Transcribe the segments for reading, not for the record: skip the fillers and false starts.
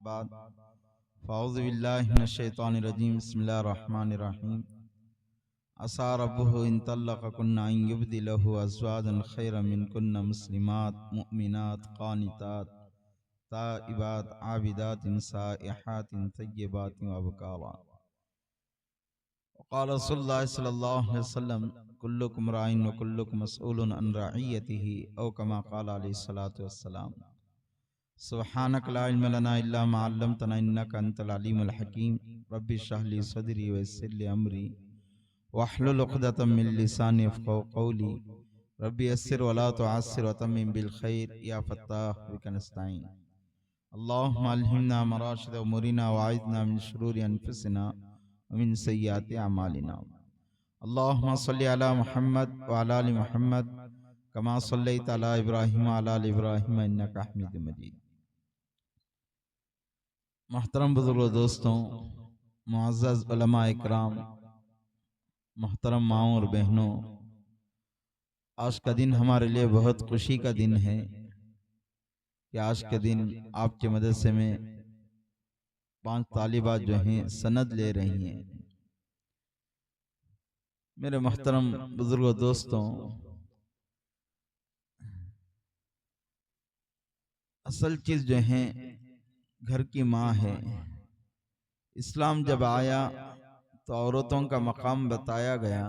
बाद फ़ाऊज़ु बिल्लाहि मिनश्शैतानिर रजीम बिस्मिल्लाहिर रहमानिर रहीम असा रब्बुहु इन तल्लक़कुन्ना अन युबदिलहु अज़वाजन खैरम मिनकुन्ना मुस्लिमात मुअमिनात क़ानितात ताइबात आबिदातिन साइहातिन तय्यिबातिन व अबकारा। क़ाल रसूलुल्लाह सल्लल्लाहु अलैहि वसल्लम कुल्लुकुम राइन व कुल्लुकुम मसऊलुन अन रइयतिही औ कमा क़ाल अलैहि सलातु वस्सलाम। सुब्हानक ला इल्म लना इल्ला मा अल्लमतना इन्नका अंतल अलीमुल हकीम। रब्बि इश्रह ली सदरी व यस्सिर ली अमरी वहलुल उक़दतम मिन लिसानी यफ़क़हू क़ौली। रब्बि यस्सिर व ला तुअस्सिर व तम्मिम बिल खैर या फ़त्ताह बिका नस्तईन। अल्लाहुम्मा अल्हिमना मराशिद उमूरिना व अइज़ना मिन शुरूरि अनफुसिना व मिन सय्यिआति अमालिना। अल्लाहुम्मा सल्लि अला मुहम्मद व अला आलि मुहम्मद कमा सल्लैता अला इब्राहीम व अला आलि इब्राहीम इन्नका हमीदुम मजीद। मोहतरम बुजुर्गों, दोस्तों, मुअज़्ज़ज़ उलमा इकराम, मोहतरम माओं और बहनों, आज का दिन हमारे लिए बहुत खुशी का दिन है कि आज के दिन आपके मदरसे में 5 तालिबात जो हैं सनद ले रही हैं। मेरे मोहतरम बुजुर्गों, दोस्तों, असल चीज़ जो है घर की माँ है। इस्लाम जब आया तो औरतों का मकाम बताया गया।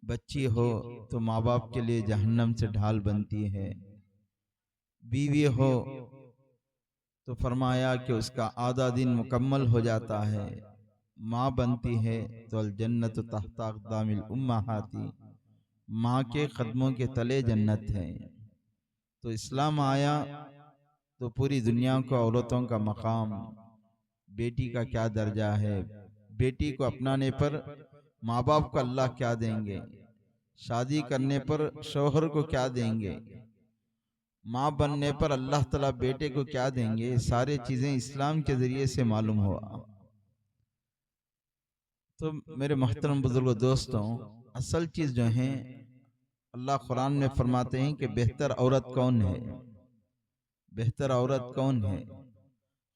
बच्ची हो तो माँ बाप के लिए जहन्नम से ढाल बनती है, बीवी हो तो फरमाया कि उसका आधा दिन मुकम्मल हो जाता है, माँ बनती है तो अल जन्नत तहता अक़दामिल उम्महाती, माँ के कदमों के तले जन्नत है। तो इस्लाम आया तो पूरी दुनिया को औरतों का मकाम, बेटी का क्या दर्जा है, बेटी को अपनाने पर माँ बाप को अल्लाह क्या देंगे, शादी करने पर शौहर को क्या देंगे, माँ बनने पर अल्लाह ताला बेटे को क्या देंगे, सारी चीजें इस्लाम के जरिए से मालूम हुआ। तो मेरे मोहतरम बुजुर्गों, दोस्तों, असल चीज जो है अल्लाह कुरान में फरमाते हैं कि बेहतर औरत कौन है, बेहतर औरत कौन है,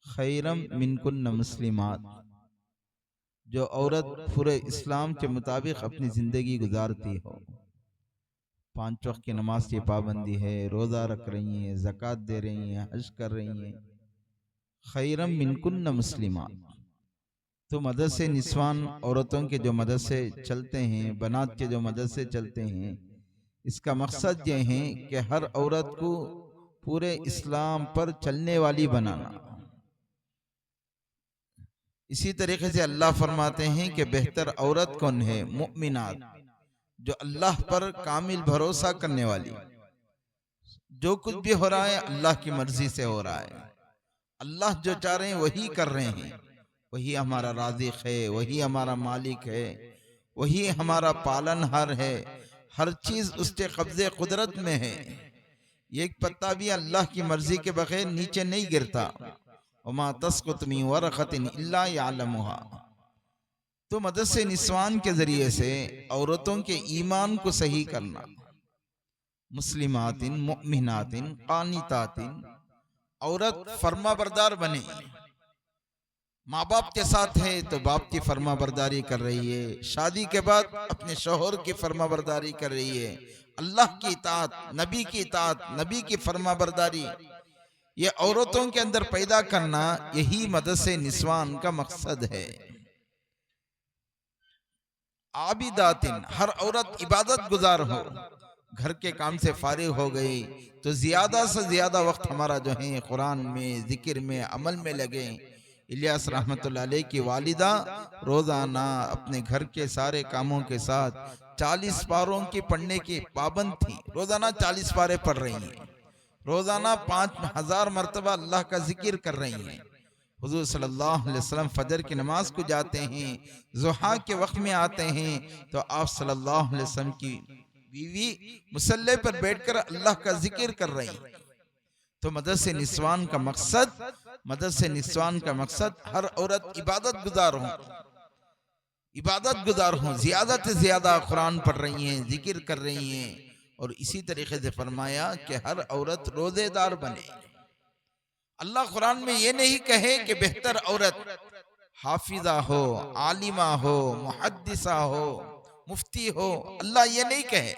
खैरम मिनकुन्न मुस्लिमात, जो औरत पूरे इस्लाम के मुताबिक अपनी जिंदगी गुजारती हो, 5 वक्त की नमाज की पाबंदी है, रोजा रख रही हैं, ज़कात दे रही हैं, हज कर रही हैं, खैरम मिनकुन्न मुस्लिमात। तो मदरसे निस्वान औरतों के जो मदरसे चलते हैं, बनात के जो मदरसे चलते हैं, इसका मकसद ये है कि हर औरत को पूरे इस्लाम पर चलने वाली बनाना। इसी तरीके से अल्लाह फरमाते हैं कि बेहतर औरत कौन है, मुमिनात, जो अल्लाह पर कामिल भरोसा करने वाली। जो कुछ भी हो रहा है अल्लाह की मर्जी से हो रहा है, अल्लाह जो चाह रहे हैं वही कर रहे हैं, वही हमारा राज़िक है, वही हमारा मालिक है, वही हमारा पालनहार है, हर चीज उसके कब्जे कुदरत में है। एक पत्ता भी अल्लाह की मर्जी के बगैर नीचे नहीं गिरता। वमा तस्कुत मिन वरक़तिन इल्ला यअलमुहा। तो मदरसे निस्वान के जरिए से औरतों के ईमान को सही करना, मुस्लिमातिन मुमिनातिन कानितातिन, औरत फर्मा बरदार बने। माँ बाप के साथ है तो बाप की फर्मा बरदारी कर रही है, शादी के बाद अपने शौहर की फर्मा बरदारी कर रही है, अल्लाह की इताअत, नबी की इताअत, नबी की फर्मा बरदारी, ये औरतों के अंदर पैदा करना, यही मदरसे निस्वान का मकसद है। आबिदातिन, हर औरत इबादत गुजार हो, घर के काम से फारिग हो गई तो ज्यादा से ज्यादा वक्त हमारा जो है कुरान में, जिक्र में, अमल में लगे। इलियास रहमतुल्लाह अलैह की वालिदा रोजाना अपने घर के सारे कामों के साथ 40 पारों की पढ़ने की पाबंद थी। रोजाना 40 पारे पढ़ रही हैं, रोजाना 5000 मरतबा अल्लाह का जिक्र कर रही हैं। हुजूर सल्लल्लाहु अलैहि वसल्लम फजर की नमाज को जाते हैं, ज़ुहा के वक्त में आते हैं तो आप सल्लल्लाहु अलैहि वसल्लम की बीवी मुसल्ले पर बैठकर अल्लाह का जिक्र कर रही हैं। तो मदरसे निस्वान का मकसद, मदरसे निस्वान का मकसद हर औरत इबादत गुजार हो, इबादत गुजार हो, ज्यादा से ज्यादा कुरान पढ़ रही हैं, जिक्र कर रही हैं। और इसी तरीके से फरमाया कि हर औरत रोजेदार बने। अल्लाह कुरान में ये नहीं कहे कि बेहतर औरत हाफिजा हो, आलिमा हो, मुहद्दिसा हो, मुफ्ती हो। अल्लाह ये नहीं कहे।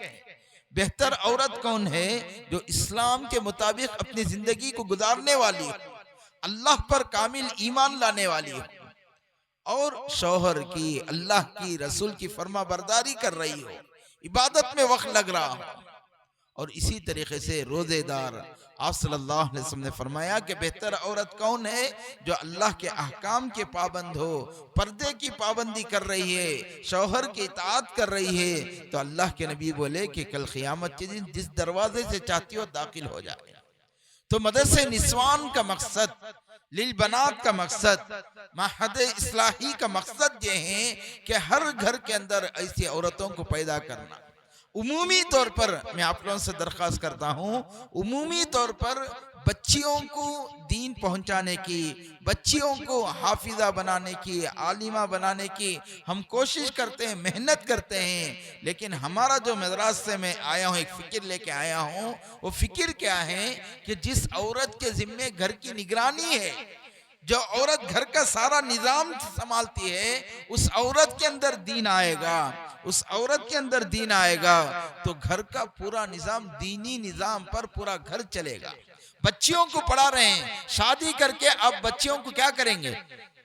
बेहतर औरत कौन है? जो इस्लाम के मुताबिक अपनी जिंदगी को गुजारने वाली हो, अल्लाह पर कामिल ईमान लाने वाली हो, और शौहर की, अल्लाह की, रसूल की फर्मा बरदारी कर रही हो, इबादत में वक्त लग रहा हो। और इसी तरीके से रोजेदार, आप सल्लल्लाहु अलैहि वसल्लम ने फरमाया कि बेहतर औरत कौन है? जो अल्लाह के अहकाम के पाबंद हो, पर्दे की पाबंदी कर रही है, शौहर की इताअत कर रही है। तो अल्लाह के नबी बोले कि कल क़यामत के दिन जिस दरवाजे से चाहती हो दाखिल हो जाए। तो मदरसे निस्वान का मकसद, लिल बनात का मकसद, महद इस्लाही का मकसद ये है कि हर घर के अंदर ऐसी औरतों को पैदा करना। उमूमी तौर पर मैं आप लोगों से दरख्वास्त करता हूँ, उमूमी तौर पर बच्चियों को दीन पहुंचाने की, बच्चियों को हाफिजा बनाने की, आलिमा बनाने की हम कोशिश करते हैं, मेहनत करते हैं। लेकिन हमारा जो मदरसे में आया हूँ, एक फ़िक्र लेके आया हूँ, वो फ़िक्र क्या है कि जिस औरत के ज़िम्मे घर की निगरानी है, जो औरत घर का सारा निजाम संभालती है, उस औरत के अंदर दीन आएगा, उस औरत के अंदर दीन आएगा तो घर का पूरा निजाम, दीनी निजाम पर पूरा घर चलेगा। बच्चियों को पढ़ा रहे हैं, शादी करके अब बच्चियों को क्या करेंगे?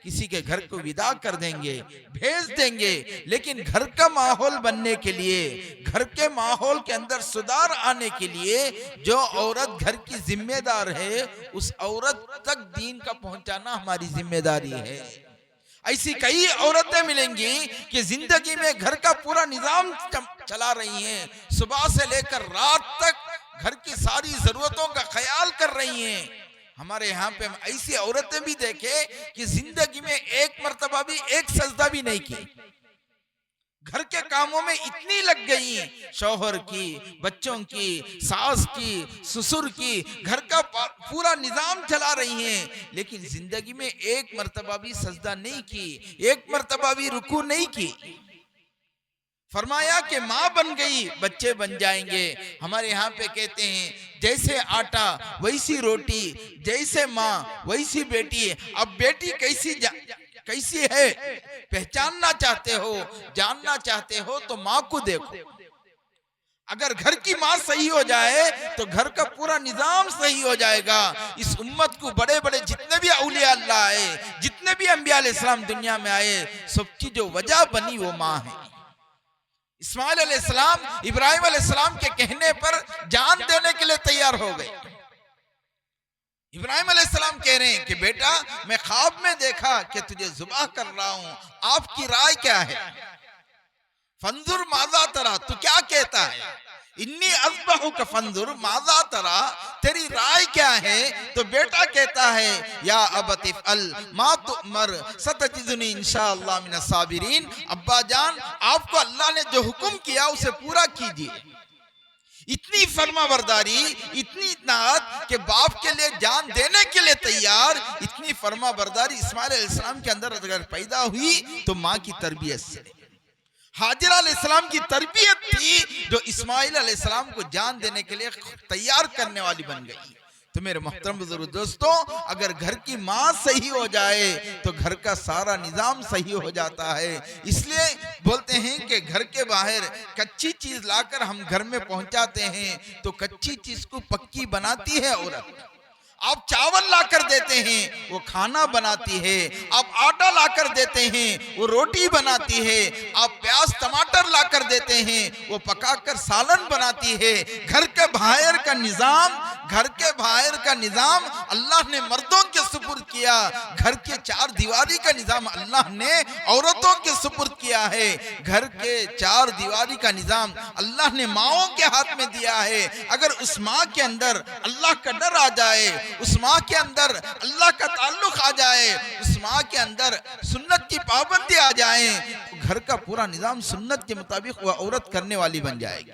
किसी के घर को विदा कर देंगे, भेज देंगे। लेकिन घर का माहौल बनने के लिए, घर के माहौल के अंदर सुधार आने के लिए जो औरत घर की जिम्मेदार है, उस औरत तक दीन का पहुंचाना हमारी जिम्मेदारी है। ऐसी कई औरतें मिलेंगी कि जिंदगी में घर का पूरा निजाम चला रही हैं, सुबह से लेकर रात तक घर की सारी जरूरतों का ख्याल कर रही हैं। हमारे यहाँ पे हम ऐसी औरतें भी देखे कि जिंदगी में एक मर्तबा भी एक सजदा भी नहीं की, घर के कामों में इतनी लग गई, शौहर की, बच्चों की, सास की, ससुर की, घर का पूरा निजाम चला रही हैं, लेकिन जिंदगी में एक मर्तबा भी सजदा नहीं की, एक मर्तबा भी रुकू नहीं की। फरमाया कि माँ बन गई, बच्चे बन जाएंगे। हमारे यहाँ पे कहते हैं जैसे आटा वैसी रोटी, जैसे माँ वैसी बेटी। अब बेटी कैसी है पहचानना चाहते हो, जानना चाहते हो तो माँ को देखो। अगर घर की माँ सही हो जाए तो घर का पूरा निजाम सही हो जाएगा। इस उम्मत को बड़े बड़े जितने भी औलिया अल्लाह आए, जितने भी अंबिया अलैहिस्सलाम दुनिया में आए, सबकी जो वजह बनी वो माँ है। इस्माइल अलैहिस्सलाम इब्राहिम अलैहिस्सलाम के कहने पर जान देने के लिए तैयार हो गए। इब्राहिम अलैहिस्सलाम कह रहे हैं कि बेटा मैं ख्वाब में देखा कि तुझे जुबाह कर रहा हूं, आपकी राय क्या है? फंजुर माजा तरा, तू क्या कहता है? इन्नी अज़बहु का फंजुर माजा तरा, तेरी राय क्या है? तो बेटा कहता है या अबतिफ अल मा तुमर सतजिदुनी इंशाअल्लाह मिनस साबिरीन। अब्बा जान, आपको अल्लाह ने जो हुक्म किया उसे पूरा कीजिए। इतनी फर्माबरदारी, इतनी इत्नाअत कि बाप के लिए जान देने के लिए तैयार। इतनी फर्माबरदारी इस्माइल अलैहिस्सलाम के अंदर अगर पैदा हुई तो माँ की तरबियत से। हाजिरा अलैहिस्सलाम की तरबियत थी जो इस्माइल अलैहिस्सलाम को जान देने के लिए तैयार करने वाली बन गई। तो मेरे मोहतरम बुजुर्ग दोस्तों, अगर घर की माँ सही हो जाए तो घर का सारा निजाम सही हो जाता है। इसलिए बोलते हैं कि घर के बाहर कच्ची चीज लाकर हम घर में पहुंचाते हैं तो कच्ची चीज को पक्की बनाती है औरत। आप चावल लाकर देते हैं वो खाना बनाती है, आप आटा लाकर देते हैं वो रोटी बनाती है, आप प्याज टमाटर लाकर देते हैं वो पकाकर सालन बनाती है। घर के बाहर का निजाम, घर के बाहर का निजाम अल्लाह ने मर्दों के सुपुर्द किया, घर के चार दीवारी का निजाम अल्लाह ने औरतों के सुपुर्द किया है। घर के चार दीवारी का निजाम अल्लाह ने माओं के हाथ में दिया है। अगर उस माँ के अंदर अल्लाह का डर आ जाए, उस माँ के अंदर अल्लाह का ताल्लुक आ जाए, उस माँ के अंदर सुन्नत की पाबंदी आ जाए, तो घर का पूरा निजाम सुन्नत के मुताबिक वह औरत करने वाली बन जाएगी।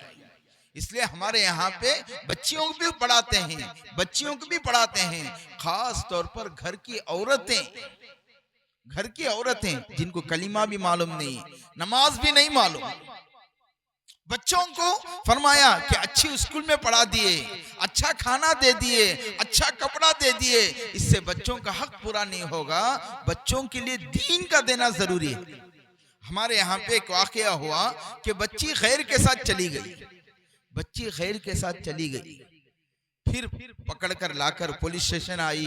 इसलिए हमारे यहाँ पे बच्चियों को भी पढ़ाते हैं, बच्चियों को भी पढ़ाते हैं, खास तौर पर घर की औरतें जिनको कलीमा भी मालूम नहीं, नमाज भी नहीं मालूम, बच्चों को फरमाया कि अच्छी स्कूल में पढ़ा दिए, अच्छा खाना दे दिए, अच्छा कपड़ा दे दिए, इससे बच्चों का हक पूरा नहीं होगा। बच्चों के लिए दीन का देना जरूरी है। हमारे यहाँ पे एक वाकया हुआ कि बच्ची खैर के साथ चली गई, बच्ची खैर के साथ चली गई, फिर पकड़ कर लाकर पुलिस स्टेशन आई।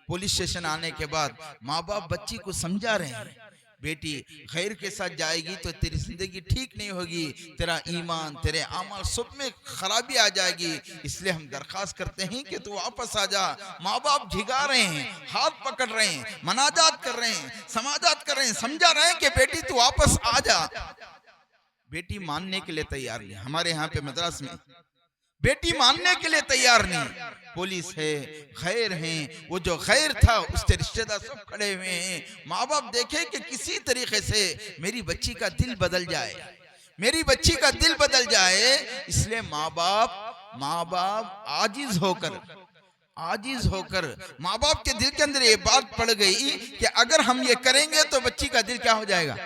पुलिस स्टेशन आने के बाद माँ बाप बच्ची को समझा रहे हैं, बेटी खैर के साथ जाएगी तो तेरी जिंदगी ठीक नहीं होगी, तेरा ईमान तेरे अमल सब में खराबी आ जाएगी, इसलिए हम दरखास्त करते हैं कि तू वापस आ जा। माँ बाप झिगा रहे हैं, हाथ पकड़ रहे हैं, मनाजात कर रहे हैं, समाजात कर रहे हैं, समझा रहे हैं कि बेटी तू वापस आ जा। बेटी मानने के लिए तैयार नहीं। हमारे यहाँ पे मद्रास में बेटी मानने के लिए तैयार नहीं। पुलिस है, खैर है, वो जो खैर था उसके रिश्तेदार सब खड़े हुए हैं। माँ बाप देखे कि किसी तरीके से मेरी बच्ची का दिल बदल जाए, मेरी बच्ची का दिल बदल जाए, इसलिए माँ बाप आजिज होकर माँ बाप के दिल के अंदर ये बात पड़ गई कि अगर हम ये करेंगे तो बच्ची का दिल क्या हो जाएगा,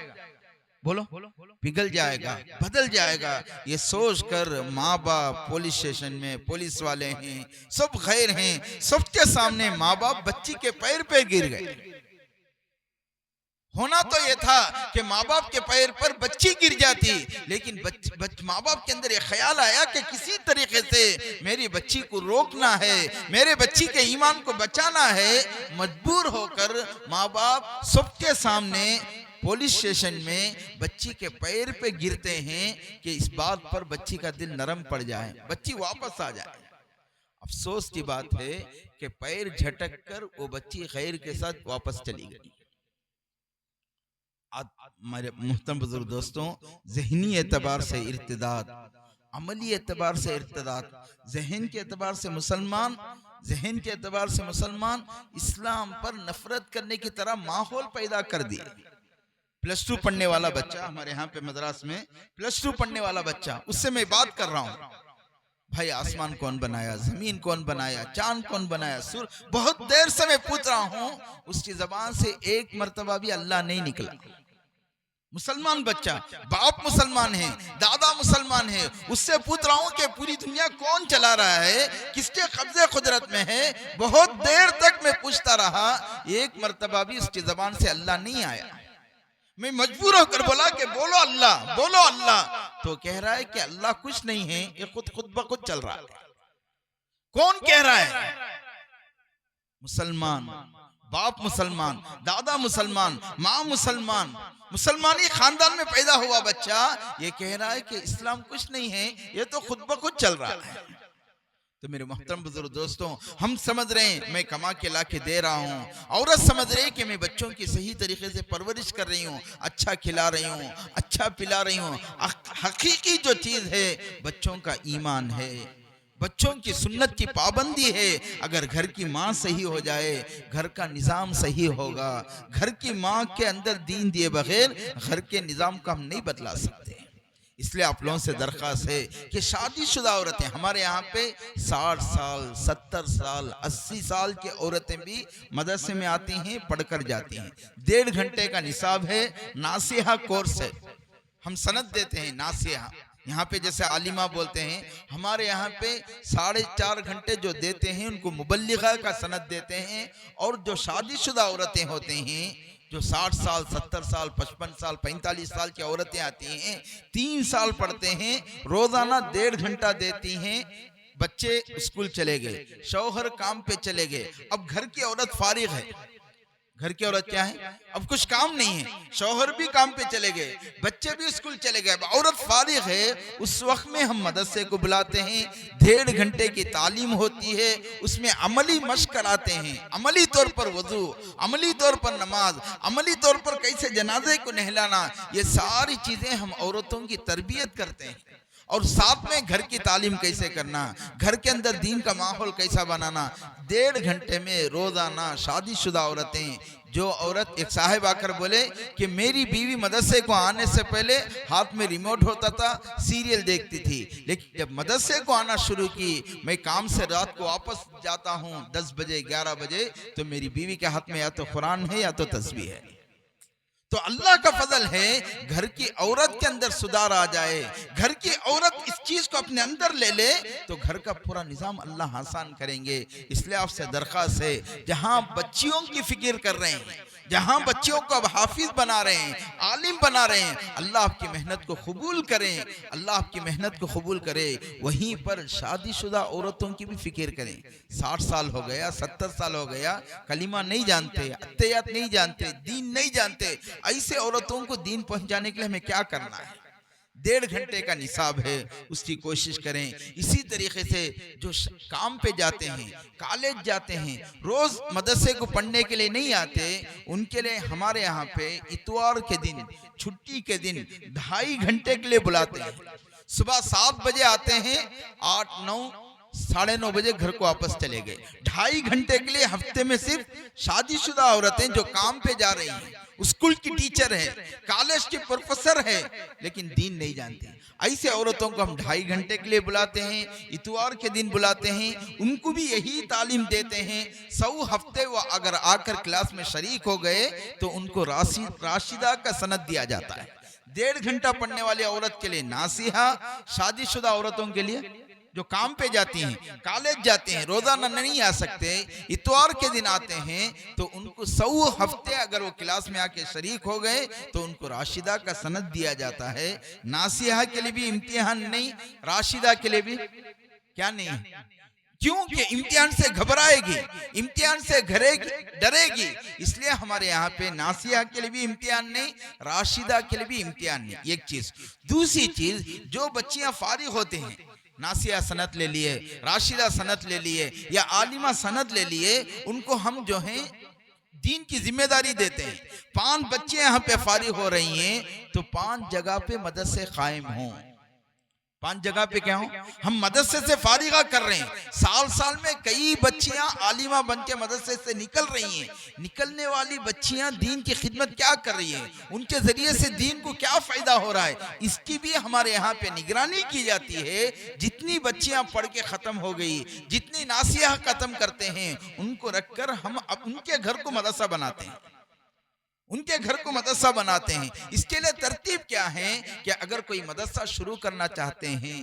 बोलो, पिघल जाएगा, बदल जाएगा। ये सोच कर माँ बाप पुलिस स्टेशन में पुलिस वाले हैं, सब खैर हैं, सबके सामने माँ बाप बच्ची के पैर पे गिर गए। होना तो ये था कि माँ बाप के पैर पर बच्ची गिर जाती, लेकिन माँ बाप के अंदर ये ख्याल आया कि किसी तरीके से मेरी बच्ची को रोकना है, मेरे बच्ची के ईमान को बचाना है। मजबूर होकर माँ बाप सबके सामने पुलिस स्टेशन में बच्ची के पैर पे गिरते हैं कि इस बात पर बच्ची का दिल नरम पड़ जाए, बच्ची वापस आ जाए। अफसोस की बात है कि पैर झटक कर वो बच्ची खैर के साथ वापस चली गई। हमारे मुहतरम बुजुर्ग दोस्तों, ज़हनी एतबार से इर्तिदाद, अमली एतबार से इर्तिदाद, जहन के एतबार से मुसलमान इस्लाम पर नफरत करने की तरह माहौल पैदा कर दिए। +2 पढ़ने वाला बच्चा हमारे यहाँ पे मद्रास में, +2 पढ़ने वाला बच्चा, उससे मैं बात कर रहा हूँ, भाई आसमान कौन बनाया, जमीन कौन बनाया, चांद कौन बनाया, सूर, बहुत देर से मैं पूछ रहा हूँ, उसकी जबान से एक मर्तबा भी अल्लाह नहीं निकला। मुसलमान बच्चा, बाप मुसलमान है, दादा मुसलमान है, उससे पूछ रहा हूँ कि पूरी दुनिया कौन चला रहा है, किसके कब्जे कुदरत में है। बहुत देर तक मैं पूछता रहा, एक मर्तबा भी उसकी जबान से अल्लाह नहीं आया। मैं मजबूर होकर बोला कि बोलो अल्लाह, बोलो अल्लाह, तो कह रहा है कि अल्लाह कुछ नहीं है, ये खुद ब खुद चल रहा है। कौन कह रहा है? मुसलमान, बाप मुसलमान, दादा मुसलमान, माँ मुसलमान, मुसलमानी खानदान में पैदा हुआ बच्चा ये कह रहा है कि इस्लाम कुछ नहीं है, ये तो खुद ब खुद चल रहा है। तो मेरे मोहतरम बुजुर्ग दोस्तों, हम समझ रहे हैं मैं कमा के ला के दे रहा हूँ, औरत समझ रही है कि मैं बच्चों की सही तरीके से परवरिश कर रही हूँ, अच्छा खिला रही हूँ, अच्छा पिला रही हूँ। हकीकी जो चीज़ है बच्चों का ईमान है, बच्चों की सुन्नत की पाबंदी है। अगर घर की माँ सही हो जाए, घर का निज़ाम सही होगा। घर की माँ के अंदर दीन दिए बगैर घर के निज़ाम को हम नहीं बदला सकते। इसलिए आप लोगों से दरख्वास्त है कि शादीशुदा औरतें, हमारे यहाँ पे 60 साल 70 साल 80 साल की औरतें भी मदरसे में आती हैं, पढ़कर जाती हैं। 1.5 घंटे का निसाब है, नासिहा कोर्स है, हम सनद देते हैं नासिहा। यहाँ पे जैसे आलिमा बोलते हैं, हमारे यहाँ पे 4.5 घंटे जो देते हैं उनको मुबल्लिगा का सनद देते हैं। और जो शादीशुदा औरतें होते हैं, जो 60 साल 70 साल 55 साल 45 साल की औरतें आती हैं, 3 साल पढ़ते हैं, रोजाना 1.5 घंटा देती हैं। बच्चे स्कूल चले गए, शौहर काम पे चले गए, अब घर की औरत फारिग है। घर की औरत क्या है, अब कुछ काम नहीं है, शौहर भी काम पे चले गए, बच्चे भी स्कूल चले गए, औरत फारिग है। उस वक्त में हम मदरसे को बुलाते हैं, 1.5 घंटे की तालीम होती है, उसमें अमली मश्क कराते हैं, अमली तौर पर वजू, अमली तौर पर नमाज, अमली तौर पर कैसे जनाजे को नहलाना, ये सारी चीजें हम औरतों की तरबियत करते हैं। और साथ में घर की तालीम कैसे करना, घर के अंदर दीन का माहौल कैसा बनाना। 1.5 घंटे में रोजाना शादीशुदा औरतें, जो औरत, एक साहिब आकर बोले कि मेरी बीवी मदरसे को आने से पहले हाथ में रिमोट होता था, सीरियल देखती थी, लेकिन जब मदरसे को आना शुरू की, मैं काम से रात को वापस जाता हूँ 10 बजे 11 बजे, तो मेरी बीवी के हाथ में या तो कुरान है या तो तस्बीह है। तो अल्लाह का फजल है, घर की औरत के अंदर सुधार आ जाए, घर की औरत इस चीज को अपने अंदर ले ले तो घर का पूरा निजाम अल्लाह आसान करेंगे। इसलिए आपसे दरख्वास्त है, जहां बच्चियों की फिक्र कर रहे हैं, जहां बच्चियों को अब हाफिज बना रहे हैं, आलिम बना रहे हैं, अल्लाह आपकी मेहनत को कबूल करें, अल्लाह आपकी मेहनत को कबूल करे। वहीं पर शादीशुदा औरतों की भी फिक्र करें। 60 साल हो गया, 70 साल हो गया, कलीमा नहीं जानते, अत्तयात नहीं जानते, दीन नहीं जानते, ऐसे औरतों को दीन पहुंचाने के लिए हमें क्या करना है? 1.5 घंटे का निसाब है, उसकी कोशिश करें। इसी तरीके से जो काम पे जाते हैं, कॉलेज जाते हैं, रोज मदरसे को पढ़ने के लिए नहीं आते, उनके लिए हमारे यहाँ पे इतवार के दिन, छुट्टी के दिन 2.5 घंटे के लिए बुलाते हैं। सुबह 7 बजे आते हैं, 8, 9, 9:30 बजे घर को वापस चले गए। 2.5 घंटे के लिए हफ्ते में सिर्फ शादीशुदा औरतें जो काम पे जा रही हैं, स्कूल की टीचर है, कॉलेज की प्रोफेसर है, लेकिन दीन नहीं जानती, ऐसे औरतों को हम 2.5 घंटे के लिए बुलाते हैं, इतवार के दिन बुलाते हैं, उनको भी यही तालीम देते हैं। 100 हफ्ते वो अगर आकर क्लास में शरीक हो गए तो उनको राशिदा का सनद दिया जाता है। 1.5 घंटा पढ़ने वाली औरत के लिए नासिहा, शादीशुदा औरतों के लिए जो काम पे जाती हैं, कॉलेज जाते हैं, रोजाना नहीं आ सकते, इतवार के दिन आते हैं, तो उनको 100 हफ्ते अगर वो क्लास में आके शरीक हो गए तो उनको राशिदा का सनद दिया जाता है। नासिहा के लिए भी इम्तिहान नहीं, राशिदा के लिए भी क्या नहीं है, क्योंकि इम्तिहान से घबराएगी, इम्तिहान से डरेगी, इसलिए हमारे यहाँ पे नासिया के लिए भी इम्तिहान नहीं, राशिदा के लिए भी इम्तिहान नहीं। एक चीज। दूसरी चीज, जो बच्चियां फारिग होते हैं, नासिया सनत ले लिए, राशिदा सनत ले लिए या आलिमा सनत ले लिए, उनको हम जो है दीन की जिम्मेदारी देते हैं। 5 बच्चे यहाँ पे फारिग हो रही हैं तो 5 जगह पे मदरसे कायम हों। 5 जगह पे क्या हो, हम मदरसे से फारिगा कर रहे हैं। साल में कई बच्चियां आलिमा बन के मदरसे से निकल रही हैं। निकलने वाली बच्चियां दीन की खिदमत क्या कर रही हैं, उनके जरिए से दीन को क्या फायदा हो रहा है, इसकी भी हमारे यहाँ पे निगरानी की जाती है। जितनी बच्चियां पढ़ के खत्म हो गई, जितनी नासिया खत्म करते हैं, उनको रखकर हम उनके घर को मदरसा बनाते हैं, उनके घर को मदरसा बनाते हैं। इसके लिए तरतीब क्या है कि अगर कोई मदरसा शुरू करना चाहते हैं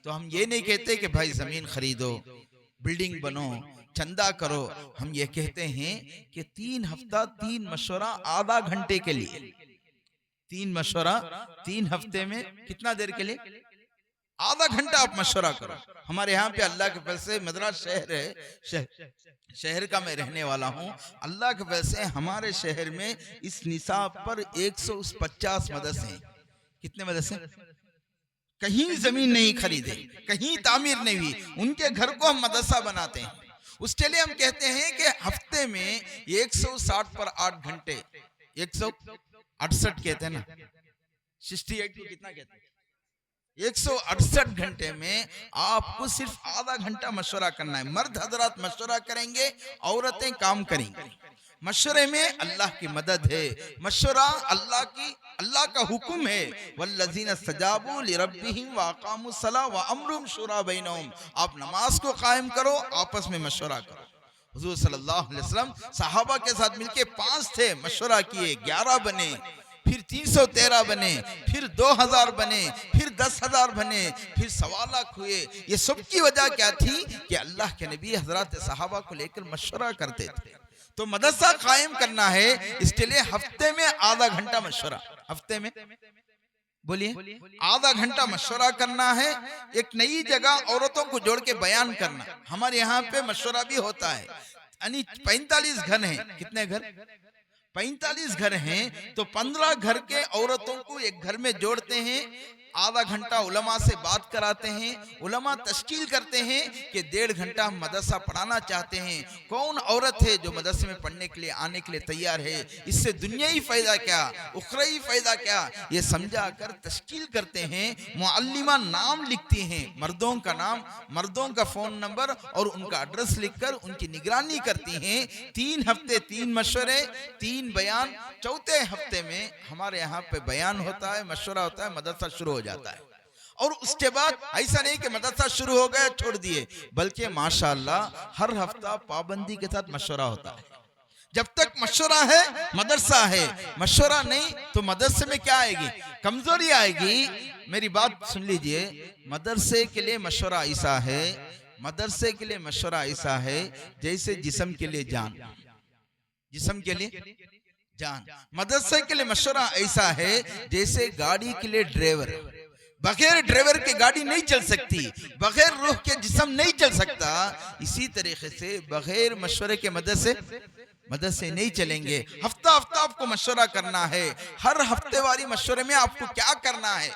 तो हम ये नहीं कहते कि भाई जमीन खरीदो, बिल्डिंग बनो, चंदा करो। हम ये कहते हैं कि 3 हफ्ता 3 मशवरा आधा घंटे के लिए, 3 मशवरा 3 हफ्ते में कितना देर के लिए, आधा घंटा आप मशवरा करो। हमारे यहाँ पे अल्लाह के फजल से मद्रास शहर है, शहर का मैं रहने वाला हूँ। अल्लाह के फजल से हमारे शहर में इस निसाब पर 150 मदरसे हैं। कितने मदरसे? कहीं जमीन नहीं खरीदे, कहीं तामीर नहीं हुई, उनके घर को हम मदरसा बनाते हैं। उसके लिए हम कहते हैं कि हफ्ते में 160 पर 8 घंटे, 168 कहते हैं ना, 68 को कितना कहते हैं, 168 घंटे में आपको सिर्फ आधा घंटा मशवरा करना है। मर्द हजरात मशवरा करेंगे, औरतें काम करेंगी। मशवरे में अल्लाह की मदद है, मशवरा अल्लाह का हुक्म है। वल्लज़ीना इस्तजाबू लिरब्बिहिम व अक़ामुस्सलाह व अम्रुहुम शुरा बैनहुम। आप नमाज को कायम करो, आपस में मशवरा करो। हुजूर सल्लल्लाहु अलैहि वसल्लम सहाबा के साथ मिलके 5 थे, मशवरा किए, 11 बने, फिर 313 बने, फिर 2000 बने, फिर 10,000 बने, फिर 1.25 लाख हुए। ये सब की वजह क्या थी कि अल्लाह के नबी हजरत सहाबा को लेकर मशवरा करते थे। तो मदरसा कायम करना है, इसके लिए हफ्ते में आधा घंटा मशवरा, हफ्ते में बोलिए आधा घंटा मशवरा करना है। एक नई जगह औरतों को जोड़ के बयान करना। हमारे यहाँ पे मशवरा भी होता है। यानी 45 घर हैं, कितने घर, 45 घर हैं, तो 15 घर के औरतों को एक घर में जोड़ते हैं, आधा घंटा उलमा से बात कराते हैं, उलमा तश्कील करते हैं कि 1.5 घंटा हम मदरसा पढ़ाना चाहते हैं। कौन औरत है जो मदरसे में पढ़ने के लिए आने के लिए तैयार है, इससे दुनियाई फायदा क्या, उखरई फायदा क्या, ये समझा कर तश्कील करते हैं। मुअल्लिमा नाम लिखती हैं, मर्दों का नाम, मर्दों का फोन नंबर और उनका एड्रेस लिखकर उनकी निगरानी करती हैं। 3 हफ्ते 3 मशवरे, 3 बयान। 4थे हफ्ते में हमारे यहाँ पे बयान होता है, मशवरा होता है, मदरसा शुरू हो जाता है। और उसके बाद ऐसा नहीं कि मदरसा शुरू हो गया छोड़ दिए, बल्कि माशाअल्लाह हर हफ्ता पाबंदी के साथ मशवरा होता है। जब तक मशवरा है मदरसा है, मशवरा नहीं तो मदरसे में क्या आएगी? कमजोरी आएगी। मेरी बात सुन लीजिए, मदरसे के लिए मशवरा ऐसा है, मदरसे के लिए मशवरा ऐसा है जैसे जिस्म के लिए जान, जिस्म के लिए जान। मदरसे के लिए मशवरा ऐसा है जैसे गाड़ी के लिए ड्राइवर, बगैर ड्राइवर के गाड़ी नहीं चल सकती, बगैर रूह के जिस्म नहीं चल सकता। इसी तरीके से बगैर मशवरे के मदरसे नहीं चलेंगे। हफ्ता हफ्ता आपको मशवरा करना है। हर हफ्ते वाली मशवरे में आपको क्या करना है?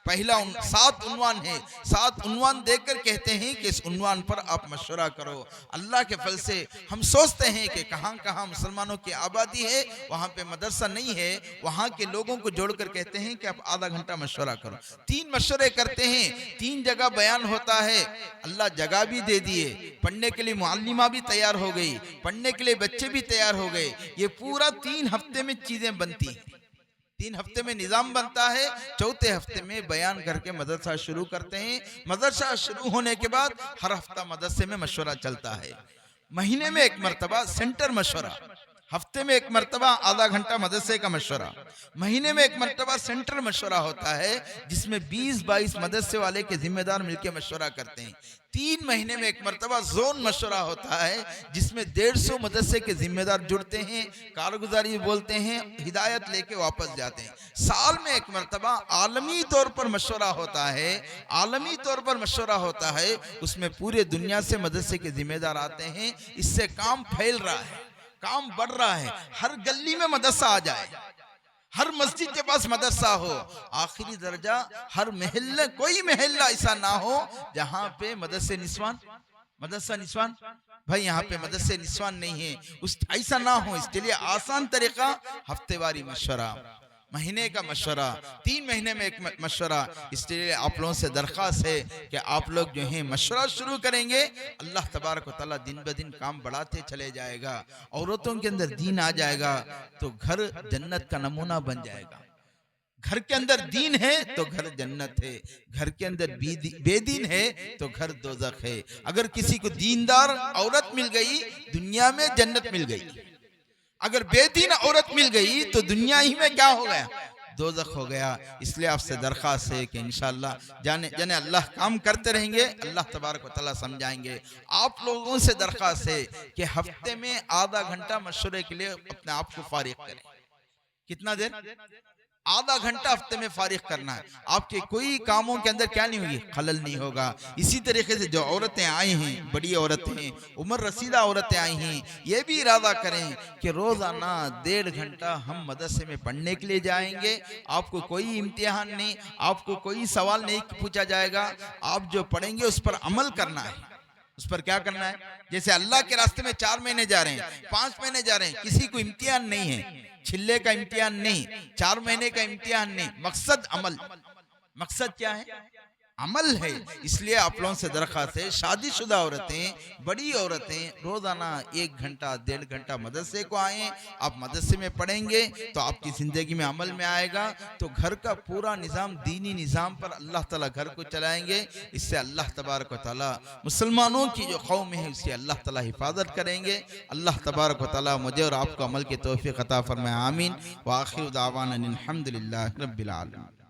पहला 7 उन्वान है, 7 उन्वान देकर कहते हैं कि इस उन्वान पर आप मशवरा करो। अल्लाह के फल से हम सोचते हैं कि कहाँ कहाँ मुसलमानों की आबादी है, वहाँ पे मदरसा नहीं है, वहाँ के लोगों को जोड़कर कहते हैं कि आप आधा घंटा मशवरा करो। 3 मशवरे करते हैं, 3 जगह बयान होता है। अल्लाह जगह भी दे दिए, पढ़ने के लिए मुअल्लिमा भी तैयार हो गई, पढ़ने के लिए बच्चे भी तैयार हो गए। ये पूरा 3 हफ्ते में चीजें बनती हैं, 3 हफ्ते में निजाम बनता है। चौथे हफ्ते में बयान करके मदरसा शुरू करते हैं। मदरसा शुरू होने के बाद हर हफ्ता मदरसे में मशवरा चलता है। महीने में 1 मरतबा सेंटर मशवरा, हफ्ते में 1 मरतबा आधा घंटा मदरसे का मशवरा, महीने में 1 मरतबा सेंटर मशवरा होता है जिसमें 20-22 मदरसे वाले के जिम्मेदार मिलकर मशवरा करते हैं। 3 महीने में 1 मरतबा जोन मशवरा होता है जिसमें 150 मदरसे के जिम्मेदार जुड़ते हैं, कारगुजारी बोलते हैं, हिदायत लेके वापस जाते हैं। साल में 1 मरतबा आलमी तौर पर मशवरा होता है, आलमी तौर पर मशवरा होता है, उसमें पूरे दुनिया से मदरसे के जिम्मेदार आते हैं। इससे काम फैल रहा है, काम बढ़ रहा है। हर गली में मदरसा आ जाए, हर मस्जिद के पास मदरसा हो। आखिरी दर्जा हर महल्ले, कोई महल्ला ऐसा ना हो जहां पे मदरसा निस्वान भाई यहाँ पे मदरसे निस्वान नहीं है, उस ऐसा ना हो। इसके लिए आसान तरीका हफ्तेवारी मशवरा, महीने का मशवरा, 3 महीने में 1 मशवरा। इसलिए आप लोगों से दरख्वास्त है कि आप लोग जो है मशवरा शुरू करेंगे, अल्लाह तबारक व तआला दिन ब दिन काम बढ़ाते चले जाएगा। औरतों के अंदर दीन आ जाएगा तो घर जन्नत का नमूना बन जाएगा। घर के अंदर दीन है तो घर जन्नत है, घर के अंदर बेदीन है तो घर दोज़ख है। अगर किसी को दीनदार औरत मिल गई दुनिया में जन्नत मिल गई, अगर बेदीन औरत मिल गई तो दुनिया ही में क्या हो गया? दोज़ख हो गया। इसलिए आपसे दरख्वास्त है कि इंशाअल्लाह जाने अल्लाह काम करते रहेंगे, अल्लाह तबारक व तआला समझाएंगे। आप लोगों से दरख्वास्त है कि हफ्ते में आधा घंटा मशवरे के लिए अपने आप को फारिग करें। कितना देर? आधा घंटा हफ्ते में फारिग करना है। आपके कोई कामों के अंदर क्या नहीं होगी? खलल नहीं होगा। इसी तरीके से जो औरतें आई हैं, बड़ी औरतें, उम्र रसीदा औरतें आई हैं, ये भी इरादा करें कि रोजाना 1.5 घंटा हम मदरसे में पढ़ने के लिए जाएंगे। आपको कोई इम्तिहान नहीं, आपको कोई सवाल नहीं पूछा जाएगा। आप जो पढ़ेंगे उस पर अमल करना है। उस पर क्या करना है? जैसे अल्लाह के रास्ते में 4 महीने जा रहे हैं, 5 महीने जा रहे हैं, किसी को इम्तिहान नहीं है, छिल्ले का इम्तिहान नहीं, 4 महीने का इम्तिहान नहीं। मकसद अमल, मकसद क्या है? अमल है। इसलिए आप लोगों से दरख्वास्त है, शादीशुदा औरतें, बड़ी औरतें रोजाना 1 घंटा 1.5 घंटा मदरसे को आए। आप मदरसे में पढ़ेंगे तो आपकी जिंदगी में अमल में आएगा, तो घर का पूरा निज़ाम दीनी निज़ाम पर अल्लाह ताला घर को चलाएंगे। इससे अल्लाह तबारक व तआला मुसलमानों की जो कौम है उसकी अल्लाह ताला हिफाजत करेंगे। अल्लाह तबारक व तआला मुझे और आपको अमल की तौफीक अता फरमाए। आमीन। व आखिर दावाना अनिल हम्दुलिल्लाहि रब्बिल आलमीन।